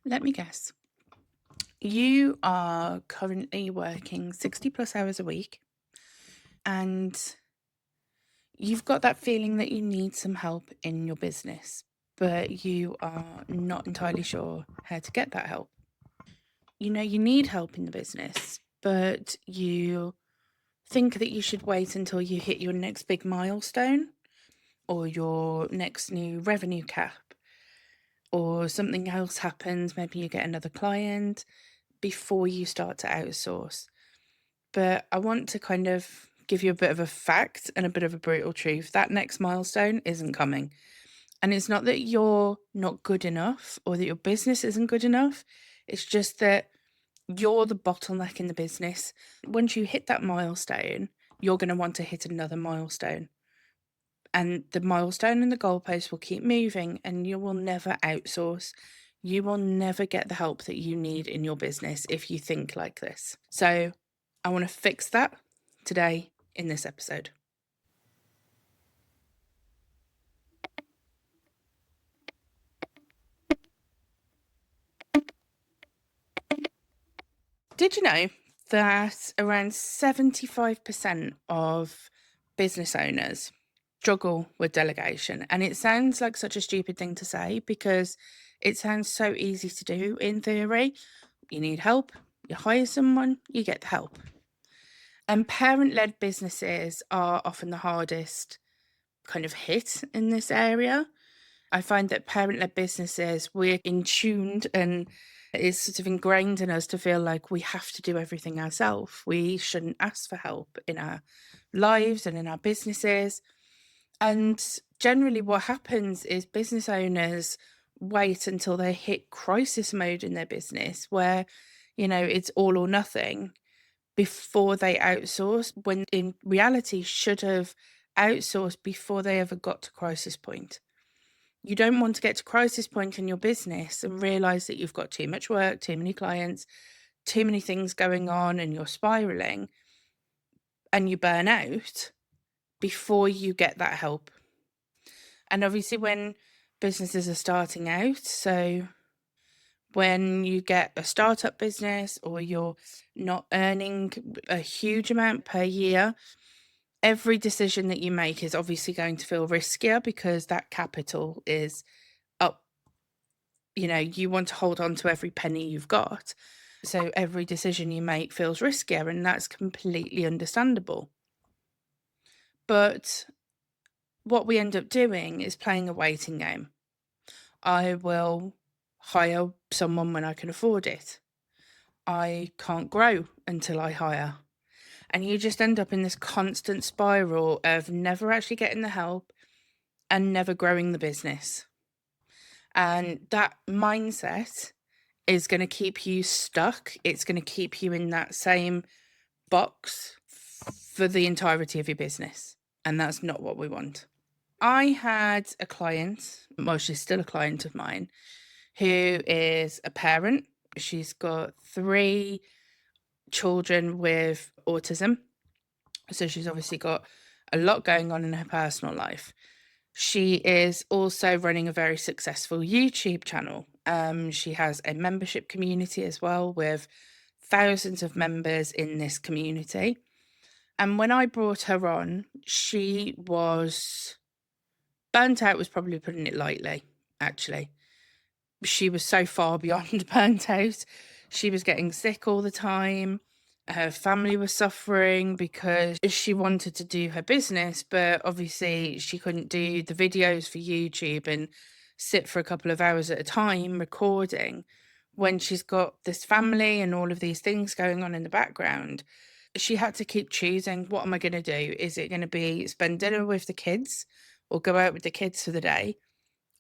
Let me guess. You are currently working 60 plus hours a week, and you've got that feeling that you need some help in your business, but you are not entirely sure how to get that help. You know, you need help in the business, but you think that you should wait until you hit your next big milestone or your next new revenue cap or something else happens. Maybe you get another client before you start to outsource. But I want to kind of give you a bit of a fact and a bit of a brutal truth. That next milestone isn't coming. And it's not that you're not good enough or that your business isn't good enough. It's just that you're the bottleneck in the business. Once you hit that milestone, you're going to want to hit another milestone. And the milestone and the goalpost will keep moving, and you will never outsource. You will never get the help that you need in your business if you think like this. So, I want to fix that today in this episode. Did you know that around 75% of business owners struggle with delegation? And it sounds like such a stupid thing to say because it sounds so easy to do in theory. You need help, you hire someone, you get the help. And parent led businesses are often the hardest kind of hit in this area. I find that parent led businesses, we're in tuned and it's sort of ingrained in us to feel like we have to do everything ourselves. We shouldn't ask for help in our lives and in our businesses. And generally, what happens is business owners wait until they hit crisis mode in their business where, it's all or nothing before they outsource, when in reality should have outsourced before they ever got to crisis point. You don't want to get to crisis point in your business and realize that you've got too much work, too many clients, too many things going on, and you're spiraling and you burn out before you get that help. And obviously, when businesses are starting out, so when you get a startup business or you're not earning a huge amount per year, every decision that you make is obviously going to feel riskier because that capital is up. You want to hold on to every penny you've got. So every decision you make feels riskier, and that's completely understandable. But what we end up doing is playing a waiting game. I will hire someone when I can afford it. I can't grow until I hire. And you just end up in this constant spiral of never actually getting the help and never growing the business. And that mindset is going to keep you stuck. It's going to keep you in that same box for the entirety of your business. And that's not what we want. I had a client, well, she's still a client of mine, who is a parent. She's got 3 children with autism. So she's obviously got a lot going on in her personal life. She is also running a very successful YouTube channel. She has a membership community as well with thousands of members in this community. And when I brought her on, she was burnt out, was probably putting it lightly, actually. She was so far beyond burnt out. She was getting sick all the time. Her family was suffering because she wanted to do her business, but obviously she couldn't do the videos for YouTube and sit for a couple of hours at a time recording when she's got this family and all of these things going on in the background. She had to keep choosing, what am I going to do? Is it going to be spend dinner with the kids or go out with the kids for the day?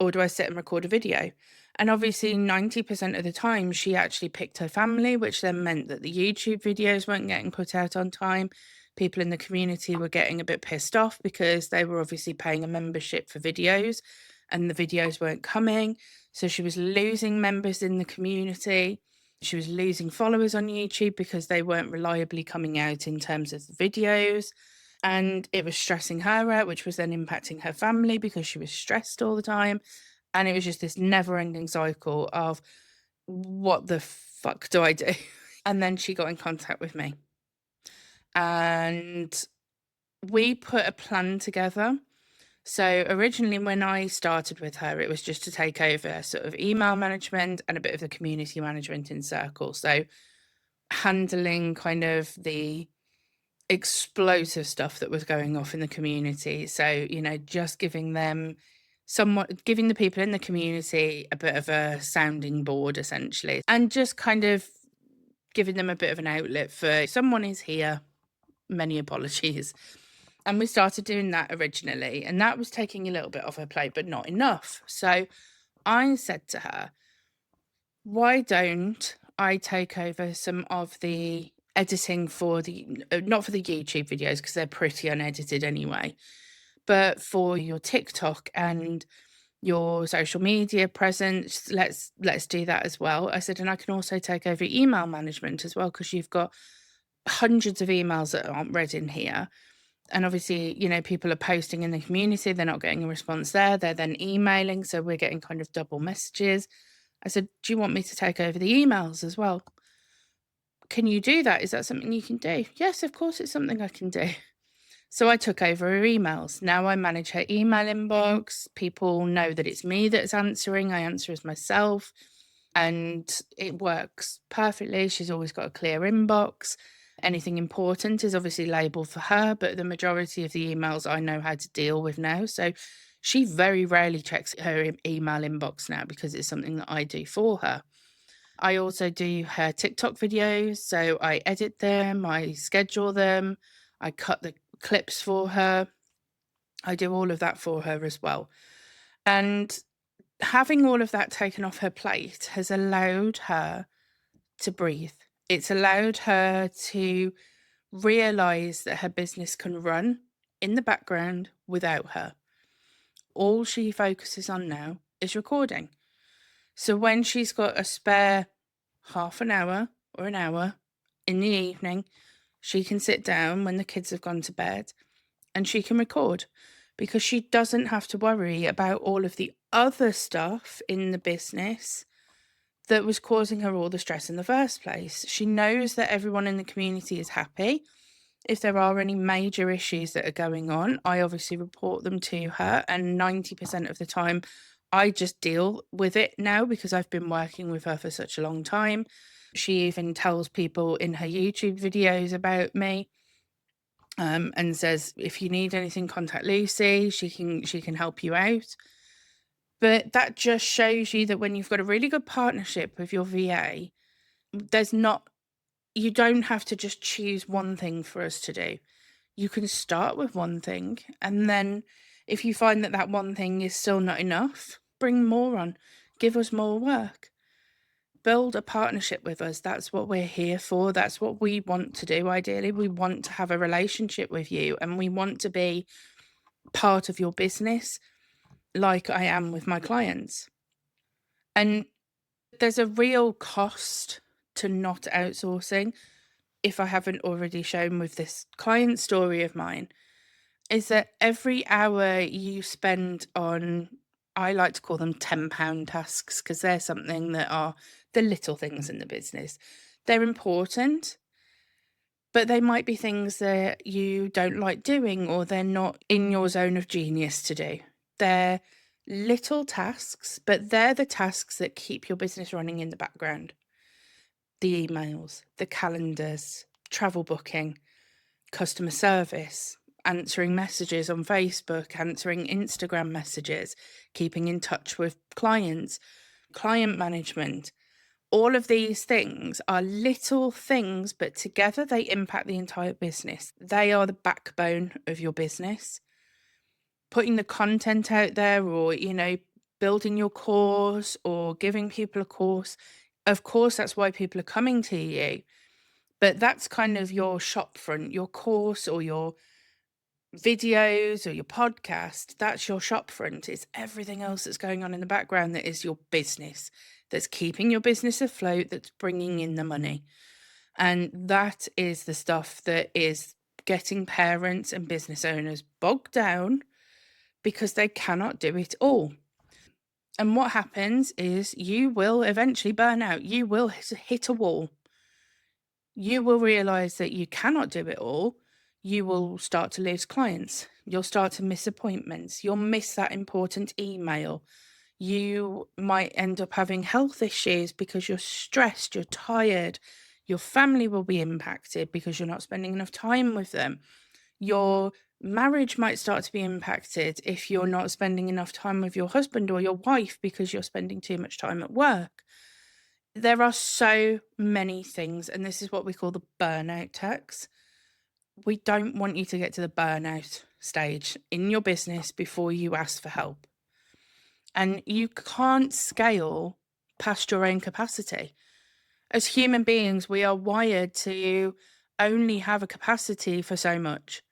Or do I sit and record a video? And obviously 90% of the time she actually picked her family, which then meant that the YouTube videos weren't getting put out on time. People in the community were getting a bit pissed off because they were obviously paying a membership for videos and the videos weren't coming. So she was losing members in the community. She was losing followers on YouTube because they weren't reliably coming out in terms of the videos. And it was stressing her out, which was then impacting her family because she was stressed all the time. And it was just this never ending cycle of what the fuck do I do? And then she got in contact with me. And we put a plan together. So originally when I started with her, it was just to take over sort of email management and a bit of the community management in Circle. So handling kind of the explosive stuff that was going off in the community. So, just giving the people in the community a bit of a sounding board, essentially, and just kind of giving them a bit of an outlet for someone is here, many apologies. And we started doing that originally, and that was taking a little bit off her plate, but not enough. So I said to her, why don't I take over some of the editing for not for the YouTube videos, because they're pretty unedited anyway, but for your TikTok and your social media presence, let's do that as well. I said, and I can also take over email management as well, because you've got hundreds of emails that aren't read in here. And obviously, people are posting in the community, they're not getting a response there, they're then emailing, so we're getting kind of double messages. I said, do you want me to take over the emails as well? Can you do that? Is that something you can do? Yes, of course it's something I can do. So I took over her emails. Now I manage her email inbox. People know that it's me that's answering. I answer as myself, and it works perfectly. She's always got a clear inbox. Anything important is obviously labeled for her, but the majority of the emails I know how to deal with now. So she very rarely checks her email inbox now, because it's something that I do for her. I also do her TikTok videos, so I edit them, I schedule them, I cut the clips for her. I do all of that for her as well. And having all of that taken off her plate has allowed her to breathe. It's allowed her to realize that her business can run in the background without her. All she focuses on now is recording. So when she's got a spare half an hour or an hour in the evening, she can sit down when the kids have gone to bed and she can record, because she doesn't have to worry about all of the other stuff in the business that was causing her all the stress in the first place. She knows that everyone in the community is happy. If there are any major issues that are going on, I obviously report them to her, and 90% of the time I just deal with it now, because I've been working with her for such a long time. She even tells people in her YouTube videos about me, and says, if you need anything, contact Lucy. She can help you out. But that just shows you that when you've got a really good partnership with your VA, you don't have to just choose one thing for us to do. You can start with one thing, and then if you find that that one thing is still not enough, bring more on, give us more work. Build a partnership with us. That's what we're here for. That's what we want to do. Ideally, we want to have a relationship with you, and we want to be part of your business like I am with my clients. And there's a real cost to not outsourcing, if I haven't already shown with this client story of mine, is that every hour you spend on, I like to call them £10 tasks, because they're something that are the little things in the business. They're important, but they might be things that you don't like doing, or they're not in your zone of genius to do. They're little tasks, but they're the tasks that keep your business running in the background. The emails, the calendars, travel booking, customer service, answering messages on Facebook, answering Instagram messages, keeping in touch with clients, client management. All of these things are little things, but together they impact the entire business. They are the backbone of your business. Putting the content out there, or, building your course or giving people a course, of course, that's why people are coming to you. But that's kind of your shop front, your course or your videos or your podcast. That's your shop front. It's everything else that's going on in the background that is your business, that's keeping your business afloat, that's bringing in the money. And that is the stuff that is getting parents and business owners bogged down, because they cannot do it all. And what happens is you will eventually burn out. You will hit a wall. You will realize that you cannot do it all. You will start to lose clients. You'll start to miss appointments. You'll miss that important email. You might end up having health issues because you're stressed, you're tired. Your family will be impacted because you're not spending enough time with them. Your marriage might start to be impacted if you're not spending enough time with your husband or your wife because you're spending too much time at work. There are so many things, and this is what we call the burnout tax. We don't want you to get to the burnout stage in your business before you ask for help. And you can't scale past your own capacity. As human beings, we are wired to only have a capacity for so much.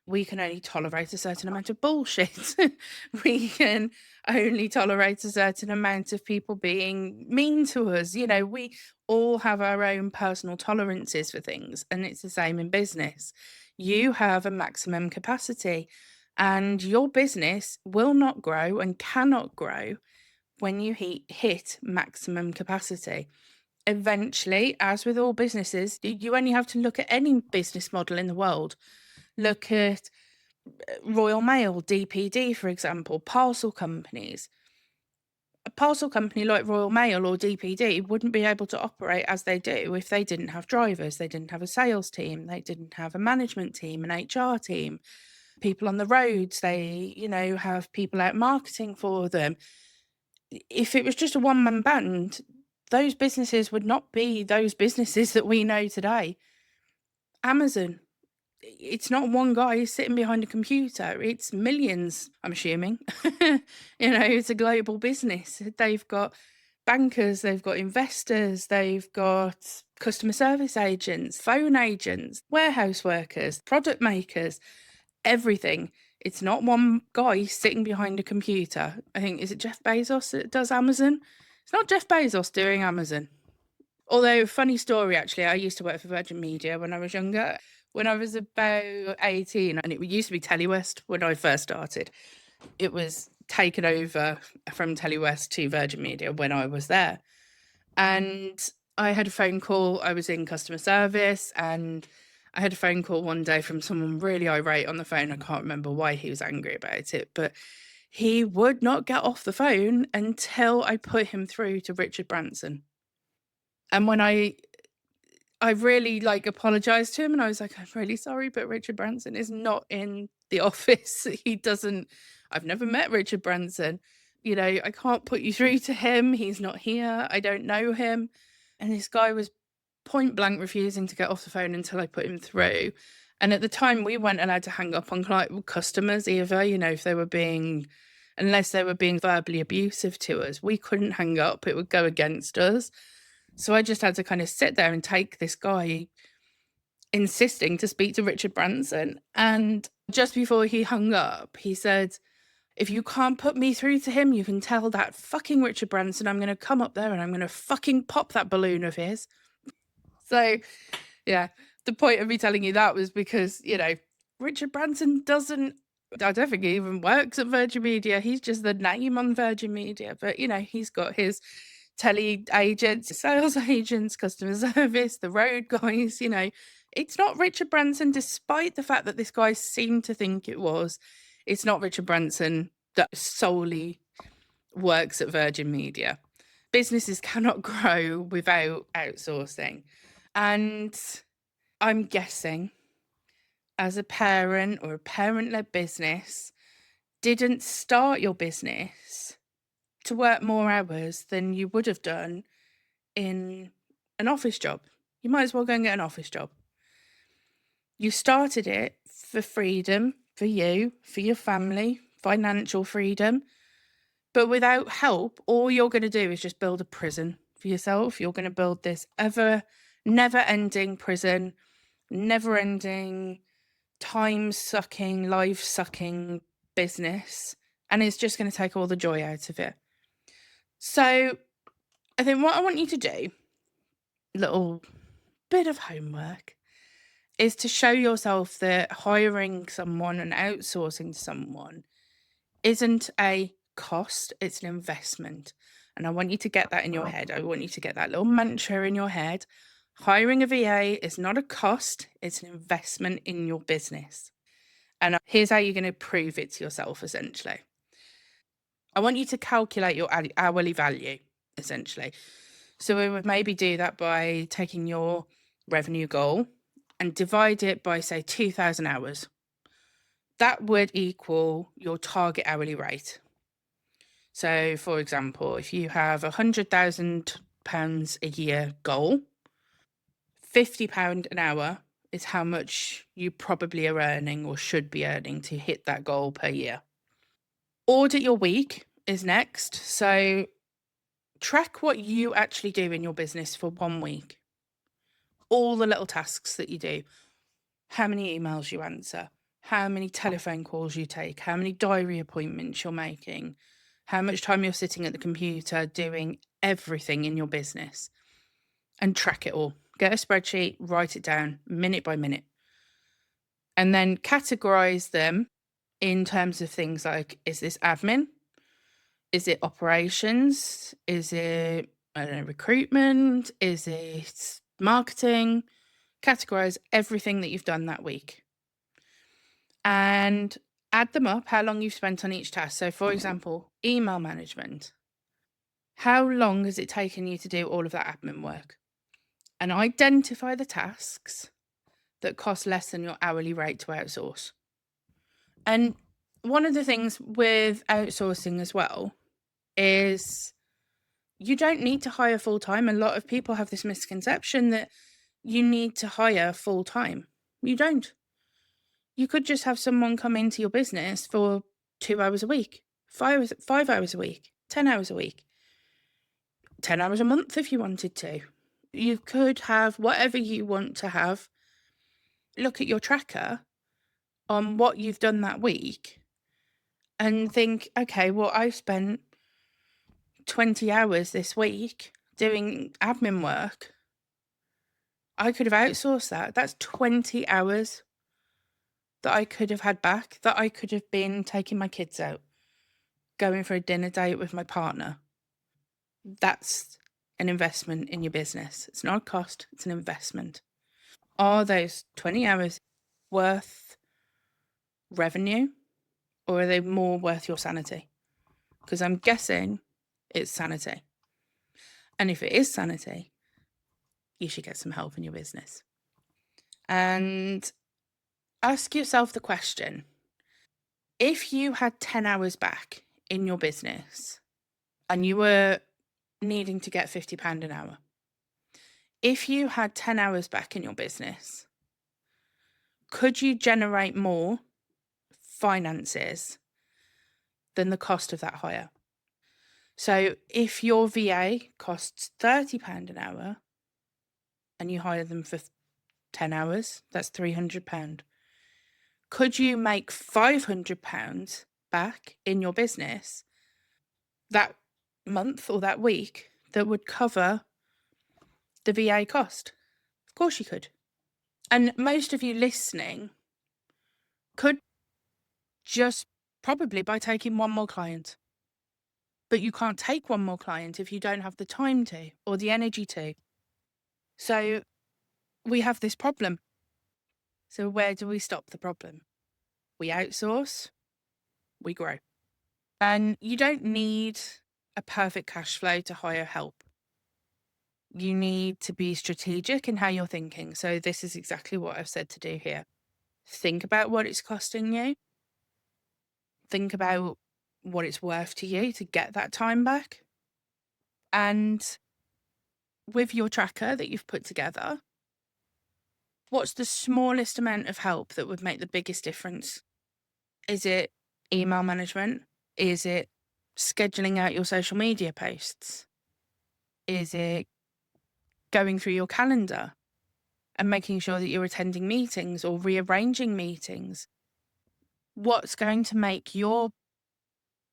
We can only tolerate a certain amount of bullshit. We can only tolerate a certain amount of people being mean to us. We all have our own personal tolerances for things, and it's the same in business. You have a maximum capacity, and your business will not grow and cannot grow when you hit maximum capacity. Eventually, as with all businesses, you only have to look at any business model in the world. Look at Royal Mail, DPD, for example, parcel companies. A parcel company like Royal Mail or DPD wouldn't be able to operate as they do if they didn't have drivers, they didn't have a sales team, they didn't have a management team, an HR team, people on the roads, they, have people out marketing for them. If it was just a one-man band, those businesses would not be those businesses that we know today. Amazon, it's not one guy sitting behind a computer, it's millions, I'm assuming. It's a global business. They've got bankers, they've got investors, they've got customer service agents, phone agents, warehouse workers, product makers, everything. It's not one guy sitting behind a computer. I think, is it Jeff Bezos that does Amazon? It's not Jeff Bezos doing Amazon. Although, funny story, actually, I used to work for Virgin Media when I was younger. When I was about 18, and it used to be Telewest when I first started. It was taken over from Telewest to Virgin Media when I was there. And I had a phone call. I was in customer service, and I had a phone call one day from someone really irate on the phone. I can't remember why he was angry about it, but he would not get off the phone until I put him through to Richard Branson. And when I really apologized to him, and I was like, I'm really sorry, but Richard Branson is not in the office. I've never met Richard Branson. I can't put you through to him. He's not here. I don't know him. And this guy was point blank refusing to get off the phone until I put him through. And at the time, we weren't allowed to hang up on customers either. Unless they were being verbally abusive to us, we couldn't hang up. It would go against us. So I just had to kind of sit there and take this guy insisting to speak to Richard Branson. And just before he hung up, he said, if you can't put me through to him, you can tell that fucking Richard Branson I'm going to come up there and I'm going to fucking pop that balloon of his. So, yeah, the point of me telling you that was because, Richard Branson I don't think he even works at Virgin Media. He's just the name on Virgin Media. But, he's got his tele agents, sales agents, customer service, the road guys, It's not Richard Branson, despite the fact that this guy seemed to think it was. It's not Richard Branson that solely works at Virgin Media. Businesses cannot grow without outsourcing. And I'm guessing, as a parent or a parent-led business, didn't start your business to work more hours than you would have done in an office job. You might as well go and get an office job. You started it for freedom, for you, for your family, financial freedom. But without help, all you're going to do is just build a prison for yourself. You're going to build this never-ending prison, never-ending, time-sucking, life-sucking business. And it's just going to take all the joy out of it. So I think what I want you to do, little bit of homework, is to show yourself that hiring someone and outsourcing to someone isn't a cost, it's an investment. And I want you to get that in your head. I want you to get that little mantra in your head. Hiring a VA is not a cost, it's an investment in your business. And here's how you're going to prove it to yourself, essentially. I want you to calculate your hourly value, essentially. So we would maybe do that by taking your revenue goal and divide it by, say, 2,000 hours. That would equal your target hourly rate. So, for example, if you have £100,000 a year goal, £50 an hour is how much you probably are earning or should be earning to hit that goal per year. Audit your week is next. So track what you actually do in your business for 1 week. All the little tasks that you do, how many emails you answer, how many telephone calls you take, how many diary appointments you're making, how much time you're sitting at the computer doing everything in your business, and track it all. Get a spreadsheet, write it down minute by minute, and then categorize them in terms of things like, is this admin? Is it operations? Is it, I don't know, recruitment? Is it marketing? Categorize everything that you've done that week and add them up, how long you've spent on each task. So, for example, email management. How long has it taken you to do all of that admin work? And identify the tasks that cost less than your hourly rate to outsource. And one of the things with outsourcing as well is you don't need to hire full-time. A lot of people have this misconception that you need to hire full-time. You don't. You could just have someone come into your business for 2 hours a week, 5 hours a week, 10 hours a week, 10 hours a month if you wanted to. You could have whatever you want to have. Look at your tracker on what you've done that week and think, okay, well, I've spent 20 hours this week doing admin work. I could have outsourced that. That's 20 hours that I could have had back, that I could have been taking my kids out, going for a dinner date with my partner. That's an investment in your business. It's not a cost, it's an investment. Are those 20 hours worth revenue, or are they more worth your sanity? Because I'm guessing it's sanity. And if it is sanity, you should get some help in your business. And ask yourself the question, if you had 10 hours back in your business and you were needing to get £50 an hour, if you had 10 hours back in your business, could you generate more finances than the cost of that hire? So if your VA costs £30 an hour and you hire them for 10 hours, that's £300. Could you make £500 back in your business that month or that week that would cover the VA cost? Of course you could. And most of you listening could just probably by taking one more client. But you can't take one more client if you don't have the time to or the energy to. So we have this problem. So where do we stop the problem? We outsource, we grow. And you don't need a perfect cash flow to hire help. You need to be strategic in how you're thinking. So this is exactly what I've said to do here. Think about what it's costing you. Think about what it's worth to you to get that time back. And with your tracker that you've put together, what's the smallest amount of help that would make the biggest difference? Is it email management? Is it scheduling out your social media posts? Is it going through your calendar and making sure that you're attending meetings or rearranging meetings? What's going to make your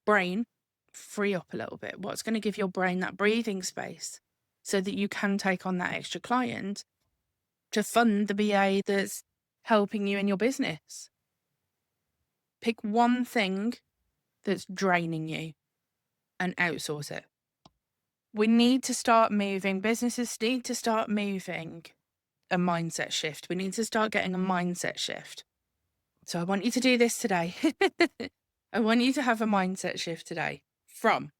brain free up a little bit? What's going to give your brain that breathing space so that you can take on that extra client to fund the BA that's helping you in your business? Pick one thing that's draining you. and outsource it. We need to start moving, businesses need to start moving a mindset shift. We need to start getting a mindset shift. So I want you to do this today. I want you to have a mindset shift today from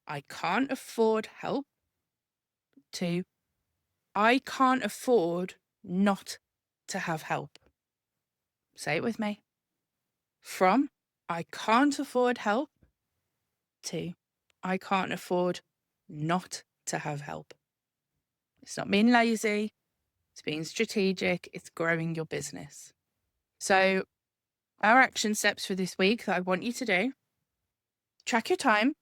I can't afford help to I can't afford not to have help. Say it with me. From I can't afford help to I can't afford not to have help. It's not being lazy. It's being strategic. It's growing your business. So our action steps for this week that I want you to do: track your time,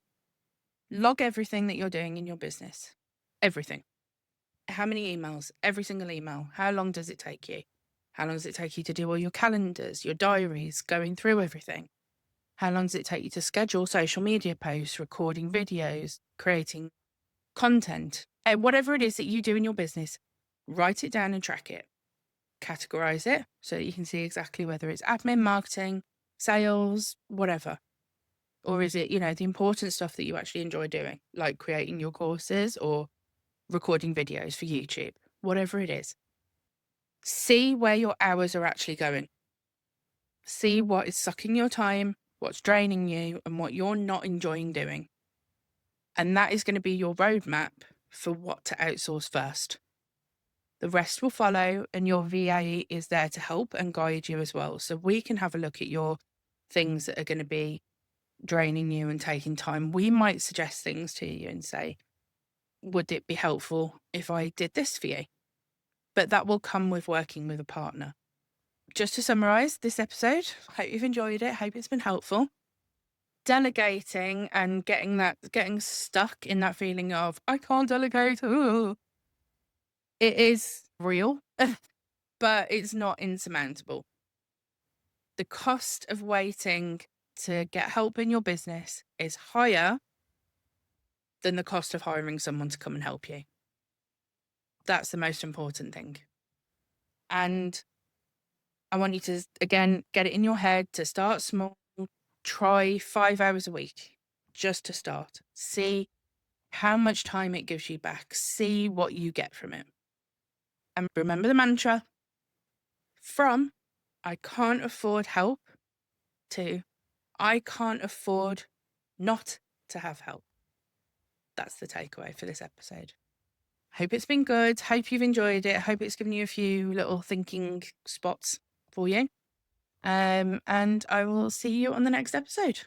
log everything that you're doing in your business. Everything. How many emails? Every single email. How long does it take you? How long does it take you to do all your calendars, your diaries, going through everything? How long does it take you to schedule social media posts, recording videos, creating content? Whatever it is that you do in your business, write it down and track it. Categorize it so that you can see exactly whether it's admin, marketing, sales, whatever. Or is it, the important stuff that you actually enjoy doing, like creating your courses or recording videos for YouTube, whatever it is. See where your hours are actually going. See what is sucking your time, what's draining you, and what you're not enjoying doing. And that is going to be your roadmap for what to outsource first. The rest will follow, and your VA is there to help and guide you as well. So we can have a look at your things that are going to be draining you and taking time. We might suggest things to you and say, would it be helpful if I did this for you? But that will come with working with a partner. Just to summarize this episode, hope you've enjoyed it. Hope it's been helpful. Delegating and getting stuck in that feeling of, I can't delegate. Ooh. It is real, but it's not insurmountable. The cost of waiting to get help in your business is higher than the cost of hiring someone to come and help you. That's the most important thing. And I want you to, again, get it in your head to start small. Try 5 hours a week just to start. See how much time it gives you back. See what you get from it. And remember the mantra: from I can't afford help to I can't afford not to have help. That's the takeaway for this episode. Hope it's been good. Hope you've enjoyed it. Hope it's given you a few little thinking spots for you. And I will see you on the next episode.